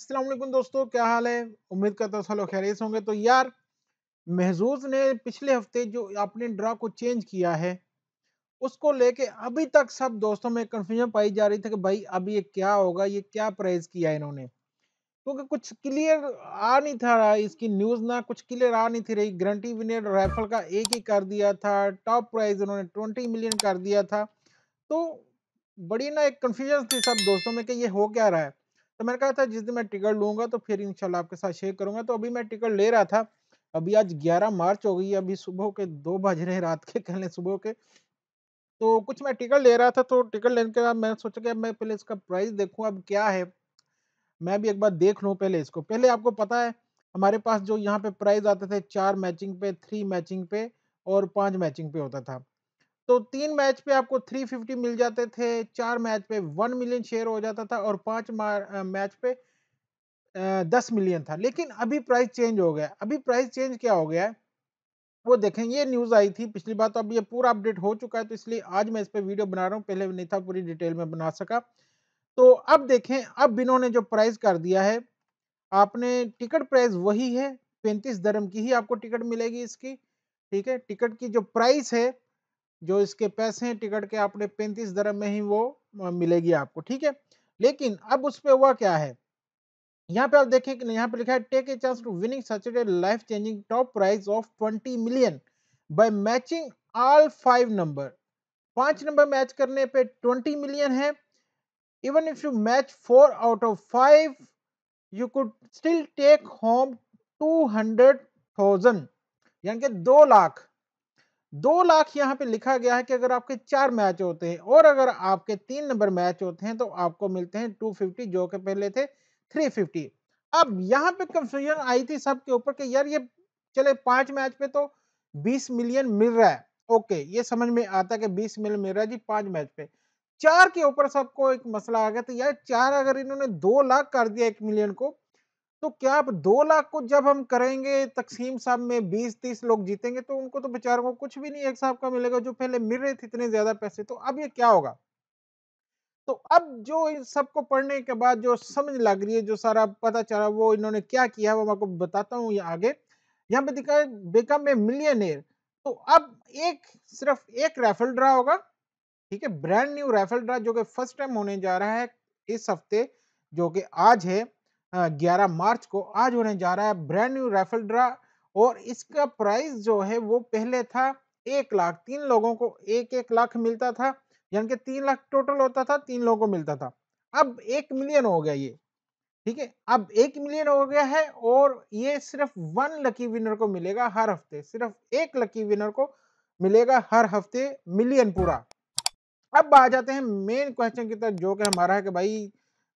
अस्सलाम वालेकुम दोस्तों, क्या हाल है। उम्मीद करता हूँ सब लोग खैरियत से होंगे। तो यार, महजूज ने पिछले हफ्ते जो अपने ड्रा को चेंज किया है, उसको लेके अभी तक सब दोस्तों में कंफ्यूजन पाई जा रही थी कि भाई अब ये क्या होगा, ये क्या प्राइस किया है इन्होंने। क्योंकि कुछ क्लियर आ नहीं था रहा, इसकी न्यूज ना कुछ क्लियर आ नहीं थी रही। गारंटी विनेड राइफल का एक ही कर दिया था, टॉप प्राइस उन्होंने 20 मिलियन कर दिया था। तो बड़ी ना एक कन्फ्यूजन थी सब दोस्तों में कि ये हो क्या रहा है। तो मैंने कहा था जिस दिन मैं टिकट लूंगा तो फिर इंशाल्लाह आपके साथ शेयर करूंगा। तो अभी मैं टिकट ले रहा था। अभी आज 11 मार्च हो गई है, अभी सुबह के 2 बज रहे हैं रात के, कल सुबह के। तो कुछ मैं टिकट ले रहा था, तो टिकट लेने के बाद मैं सोचा कि अब मैं पहले इसका प्राइस देखूं अब क्या है। मैं भी एक बार देख लूं पहले इसको। पहले आपको पता है हमारे पास जो यहाँ पे प्राइस आते थे 4 मैचिंग पे, 3 मैचिंग पे और 5 मैचिंग पे होता था। तो 3 मैच पे आपको 350 मिल जाते थे, 4 मैच पे 1 मिलियन शेयर हो जाता था और 5 मैच पे 10 मिलियन था। लेकिन अभी प्राइस चेंज हो गया। अभी प्राइस चेंज क्या हो गया है, वो देखें। ये न्यूज़ आई थी पिछली बार, तो अब ये पूरा अपडेट हो चुका है, तो इसलिए आज मैं इस पे वीडियो बना रहा हूँ। पहले नहीं था, पूरी डिटेल में बना सका। तो अब देखें, अब इन्होंने जो प्राइस कर दिया है, आपने टिकट प्राइस वही है, 35 दरम की ही आपको टिकट मिलेगी इसकी। ठीक है, टिकट की जो प्राइस है, जो इसके पैसे हैं टिकट के, आपने 35 दरम में ही वो मिलेगी आपको। ठीक है, लेकिन अब उस पे हुआ क्या है, यहाँ पे आप देखें कि यहाँ पे लिखा है take a chance to winning such a life changing top prize of 20 million by matching all 5 number. 5 number match करने पे 20 मिलियन है। Even if you match 4 out of 5 you could still take home 200,000, यानी कि 2 लाख। 2 लाख यहाँ पे लिखा गया है कि अगर आपके 4 मैच होते हैं और अगर आपके 3 नंबर मैच होते हैं तो आपको मिलते हैं 250, जो कि पहले थे 350। अब यहाँ पे कंफ्यूजन आई थी सबके ऊपर कि यार ये चले 5 मैच पे तो 20 मिलियन मिल रहा है। ओके, ये समझ में आता है कि 20 मिलियन मिल रहा है जी 5 मैच पे। 4 के ऊपर सबको एक मसला आ गया, तो यार 4 अगर इन्होंने 2 लाख कर दिया 1 मिलियन को, तो क्या आप 2 लाख को जब हम करेंगे तकसीम साहब में, 20-30 लोग जीतेंगे तो उनको तो बेचारों को कुछ भी नहीं एक साहब का मिलेगा, जो पहले मिल रहे थे इतने ज्यादा पैसे। तो अब ये क्या होगा। तो अब जो इन सबको पढ़ने के बाद जो समझ लग रही है, जो सारा पता चला, वो इन्होंने क्या किया वो मैं आपको बताता हूँ। ये आगे यहाँ पे दिखा है बिकम ए मिलियनेयर। तो अब एक सिर्फ एक राइफल ड्रा होगा। ठीक है, ब्रांड न्यू राइफल ड्रा, जो कि फर्स्ट टाइम होने जा रहा है इस हफ्ते, जो कि आज है 11 मार्च को। आज होने जा रहा है ब्रांड न्यू राइफल ड्रा। और इसका प्राइस जो है वो पहले था 1 लाख। 3 लोगों को 1-1 लाख मिलता था, यानी कि 3 लाख टोटल होता था, 3 लोगों को मिलता था। अब 1 मिलियन हो गया ये। ठीक है, अब 1 मिलियन हो गया है और ये सिर्फ 1 लकी विनर को मिलेगा हर हफ्ते। सिर्फ एक लकी विनर को मिलेगा हर हफ्ते मिलियन पूरा। अब आ जाते हैं मेन क्वेश्चन की तरफ, जो कि हमारा है कि भाई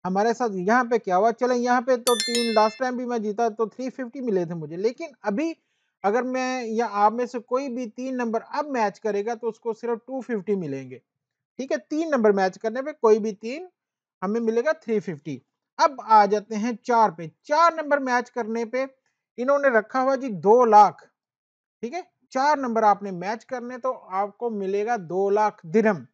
हमारे साथ यहाँ पे क्या हुआ। चले, यहाँ पे तो 3 लास्ट टाइम भी मैं जीता तो 350 मिले थे मुझे, लेकिन अभी अगर मैं या आप में से कोई भी 3 नंबर अब मैच करेगा तो उसको सिर्फ 250 मिलेंगे। ठीक है, 3 नंबर मैच करने पे कोई भी 3 हमें मिलेगा 350। अब आ जाते हैं 4 पे। 4 नंबर मैच करने पे इन्होंने रखा हुआ जी 2 लाख। ठीक है, 4 नंबर आपने मैच करने तो आपको मिलेगा 2 लाख दिरहम।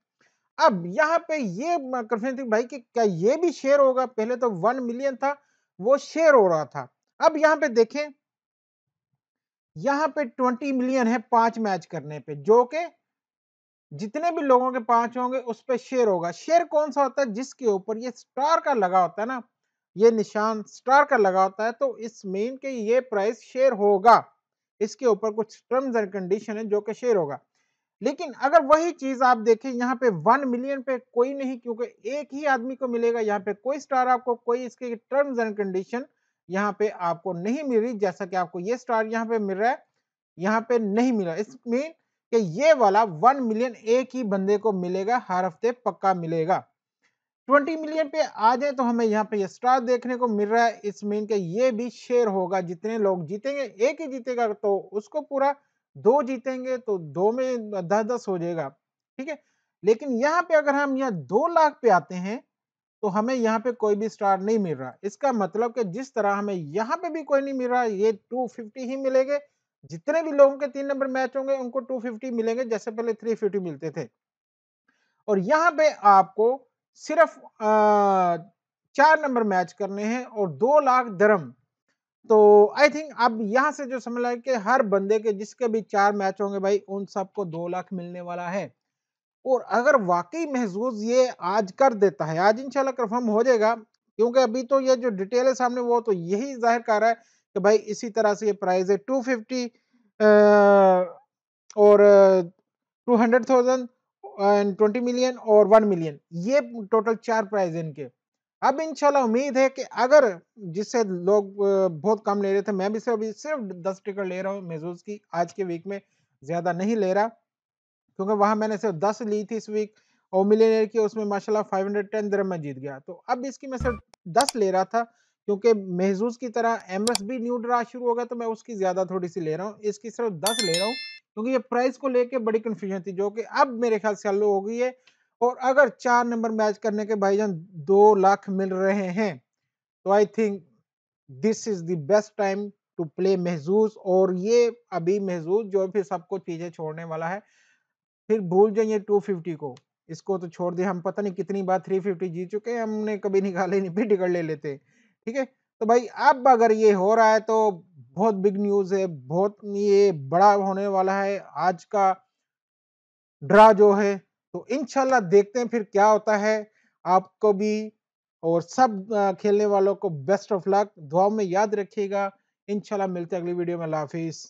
अब यहाँ पे ये कंफ्यूजन थी भाई कि क्या ये भी शेयर होगा। पहले तो 1 मिलियन था, वो शेयर हो रहा था। अब यहाँ पे देखें, यहाँ पे 20 मिलियन है 5 मैच करने पे, जो कि जितने भी लोगों के 5 होंगे उस पे शेयर होगा। शेयर कौन सा होता है, जिसके ऊपर ये स्टार का लगा होता है ना, ये निशान स्टार का लगा होता है, तो इस मीन के ये प्राइस शेयर होगा। इसके ऊपर कुछ टर्म्स एंड कंडीशन है जो कि शेयर होगा। लेकिन अगर वही चीज आप देखें, यहाँ पे 1 मिलियन पे कोई नहीं, क्योंकि एक ही आदमी को मिलेगा। यहाँ पे कोई स्टार आपको, कोई इसके टर्म्स एंड कंडीशन यहाँ पे आपको नहीं मिल रही, जैसा कि आपको ये स्टार यहाँ पे मिल रहा है, यहाँ पे नहीं मिला। इस मीन कि ये वाला 1 मिलियन एक ही बंदे को मिलेगा हर हफ्ते, पक्का मिलेगा। 20 मिलियन पे आ जाए तो हमें यहाँ पे ये स्टार देखने को मिल रहा है। इस मीन के ये भी शेयर होगा। जितने लोग जीतेंगे, एक ही जीतेगा तो उसको पूरा, 2 जीतेंगे तो 2 में 10-10 हो जाएगा। ठीक है, लेकिन यहाँ पे अगर हम यहाँ 2 लाख पे आते हैं तो हमें यहाँ पे कोई भी स्टार नहीं मिल रहा। इसका मतलब कि जिस तरह हमें यहाँ पे भी कोई नहीं मिल रहा, ये 250 ही मिलेंगे। जितने भी लोगों के 3 नंबर मैच होंगे उनको 250 मिलेंगे, जैसे पहले 350 मिलते थे। और यहाँ पे आपको सिर्फ 4 नंबर मैच करने हैं और 2 लाख दिरहम। तो आई थिंक अब यहाँ से जो समझ लाए कि हर बंदे के जिसके भी 4 मैच होंगे भाई उन सबको 2 लाख मिलने वाला है। और अगर वाक़ई महज़ूज़ ये आज कर देता है, आज इंशाल्लाह कन्फर्म हो जाएगा, क्योंकि अभी तो ये जो डिटेल है सामने वो तो यही ज़ाहिर कर रहा है कि भाई इसी तरह से ये प्राइस है 250 और 200,000 एंड 20 मिलियन और 1 मिलियन, ये टोटल 4 प्राइस है इनके। अब इंशाल्लाह उम्मीद है कि अगर जिससे लोग बहुत कम ले रहे थे, मैं भी सिर्फ 10 टिकट ले रहा हूँ महज़ूज़ की आज के वीक में, ज़्यादा नहीं ले रहा। क्योंकि वहाँ मैंने सिर्फ 10 ली थी इस वीक और मिलियनेयर की उसमें माशाल्लाह 510 दिरहम में जीत गया। तो अब इसकी मैं सिर्फ 10 ले रहा था क्योंकि महज़ूज़ की तरह एमएस भी न्यू ड्रा शुरू हो गया तो मैं उसकी ज़्यादा थोड़ी-सी ले रहा हूँ। इसकी सिर्फ 10 ले रहा हूँ क्योंकि ये प्राइस को लेके बड़ी कन्फ्यूजन थी जो कि अब मेरे ख्याल से चालू हो गई है। और अगर 4 नंबर मैच करने के भाईजान 2 लाख मिल रहे हैं, तो I think this is the best time to play Mahzooz. और ये अभी महज़ूज़ जो फिर सबको चीज़ें छोड़ने वाला है। फिर भूल जाइए 250 को, इसको तो छोड़ दिया, हम पता नहीं कितनी बार 350 जीत चुके हैं, हमने कभी निकाले नहीं, फिर टिकट ले लेते। ठीक है? तो भाई अब अगर ये हो रहा है तो बहुत बिग न्यूज़ है, बहुत ये बड़ा होने वाला है आज का ड्रा जो है। तो इंशाल्लाह देखते हैं फिर क्या होता है। आपको भी और सब खेलने वालों को बेस्ट ऑफ लक, दुआओं में याद रखिएगा। इंशाल्लाह मिलते हैं अगली वीडियो में। अल्लाह हाफ़िज़।